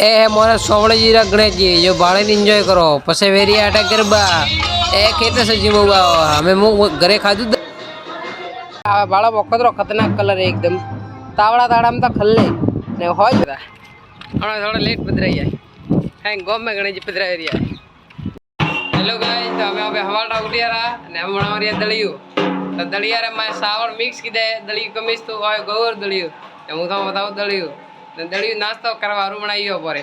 ए मोरा सोवड़े जीरा गणेश जी जो बाड़े एंजॉय करो पसे वेरी अटैक गरबा ए खेते से जीववा हमें मु घरे खादू आ बाड़ा वखतरो खतरनाक कलर है एकदम तावड़ा ताड़ाम ता खल्ले ने होय जरा हमरा थोड़ा लेट पधराई है हैं गोम में गणेश जी पधराई रिया हेलो गाइस तो हमें अबे हवाड़ा उठिया रहा ने हम बनावरिया दलियो तो दलिया रे मैं सावण मिक्स कीदे दलियो कमीज तो ओय गोवर दलियो હું તો बताओ दलियो दलियो नाश्ता करवा रू बनाइयो परे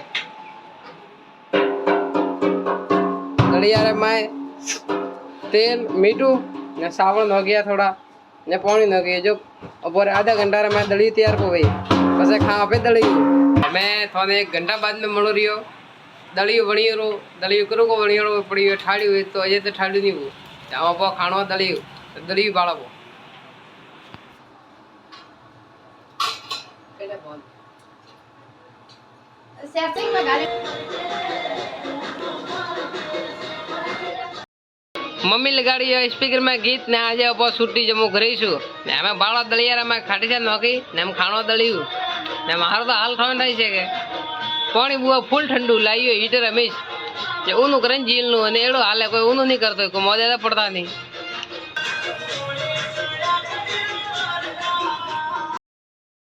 दलिया रे मैं तेल मीठू ने सावण हो गया थोड़ा ने पानी न गया जो ऊपर आधा घंटा रे मैं दलियो तैयार हो गई बस खा पे दलियो मैं थोड़े एक घंटा बाद में मळो रियो दलियो बणियो रो दलियो करो को बणियो रो पड़ियो ठाड़ी हुई तो अजे तो ठाड़ी नहीं हो जावा पो खानो दलियो बाळाबो मम्मी लगाड़ी स्पीकर में गीत ने आज अपो छुट्टी जमो करीशु ने हमें बाळा दलिया में खाटी से नोकी ने हम खानो दलियो ने मारो तो हाल ठोन थाई छे के पानी बुआ फूल ठंडू लाइयो हीटर हमेश जे ऊनु करन जील नु ने एड़ो हाले कोई ऊनु नहीं करतो को मौजा पड़ता नहीं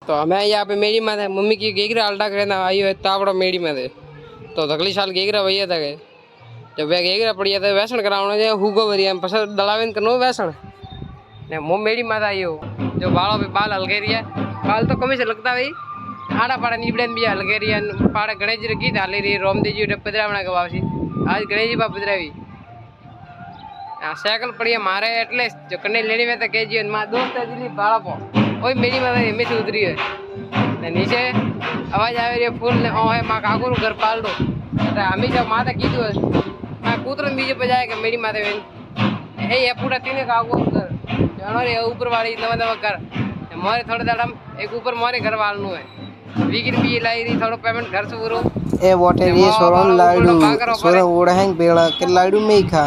तो हमें यहाँ पे मेरी में मम्मी की गेगरा अल्टा करना आई है तावड़ो मेरी में तो अगली साल गेगरा भैया था गए जब वे गेगरा पड़िया था वैसन करावना जो हुगो भरिया पस दलावेन करनो वैसन ने मो मेरी में आई हो जो बालों पे बाल हल्के रिया बाल तो कमी से लगता भाई आड़ा पाड़ा नीबड़न भी हल्के रिया पाड़ा गणेश जी गीत हाली रही रोमदेव जी पधरावना के वापसी आज गणेश जी बाप पधरावी साइकिल पड़िया मारे एटले जो कने लेनी में तो कह जी मां दोस्त है दिल्ली बाड़ा पो ओए मेरी माता एम से उतरी है ने नीचे आवाज आ रही है फूल ने ओ है मां काकुर घर पाल दो तो हम जब माता कीधु है मां कूतरन बीजे पे जाए कि मेरी माता वेन ए ये पूरा तीने काकुर घर जानो रे ऊपर वाली नवा नवा घर मोरे थोड़े दाड़म एक ऊपर मोरे घर वालनु है वीकिन भी लाई रही थोड़ो पेमेंट घर से उरो ए वाटर ये सोरम लाडू सोरम ओड़ा हैंग बेड़ा के लाडू में ही खा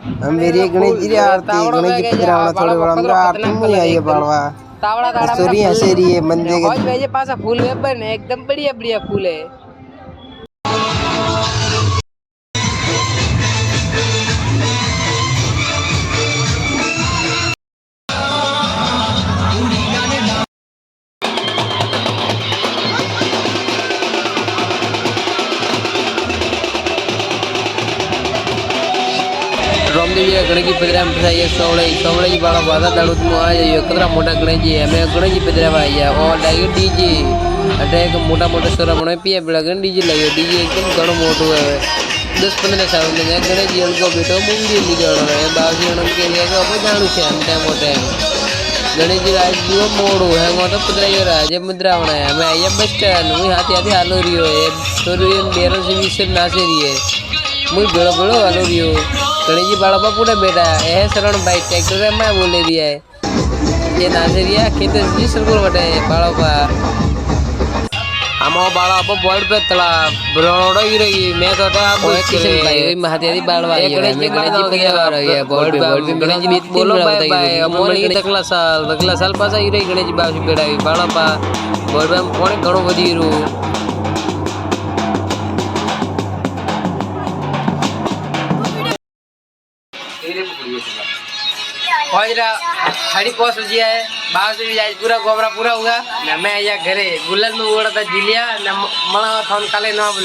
हम मेरी गणेश जी आरती गणेश जी पधरावना थोड़े बड़ा हमरा आरती में आई है बाड़वा तावड़ा ताड़ा सॉरी हंसे रही है बंदे के भेजे पासा फूल वेबर ने एकदम बढ़िया बढ़िया फूल है रोमदेव जी गणेश जी पधराम पसाइए सोवड़े जी बाड़ा बाधा दाड़ू तुम आ जाइयो कतरा मोटा गणेश जी है मैं गणेश जी पधरावा आइया और लाइयो डीजे अटे एक मोटा मोटा सोरा बने पिया बेड़ा गण डीजे लाइयो डीजे एकदम घणो मोटो है 10-15 साल में गणेश जी को बेटो मूंगी ली जानो है बाजी उन के लिए को अपन जानू छे हम टाइम मोटे गणेश जी आज जीव मोड़ो है वो तो पधराइयो राजे मुद्रावना है मैं आइया बस स्टैंड मुई हाथी हाथी हालो रियो है सोरी मेरे से भी नासे रही है मुई बेड़ो बेड़ो हालो रियो गणेश जी बाड़ा पूरा बेटा है शरण भाई ट्रैक्टर है मैं बोले दिया है ये नाजरिया खेत जी सरकुल बटे बाड़ा पा हम बाड़ा अब बोर्ड पे तला ब्रोड़ो ही रही मैं तो था कोई किसी भाई महादेवी बाड़वा ये गणेश जी पे जा रही है बोर्ड पे गणेश जी बीत बोलो बाय बाय मोली तकला साल पासा ही रही गणेश जी बाबू बेड़ा बाड़ा पा बोर्ड पे कोने घणो वधी रू हड़ी पोस जिया है बाहर से भी जाए पूरा गोबरा पूरा हुआ मैं यहाँ घरे गुल्लर में उड़ा था जिलिया न मणा थोन काले ना बोले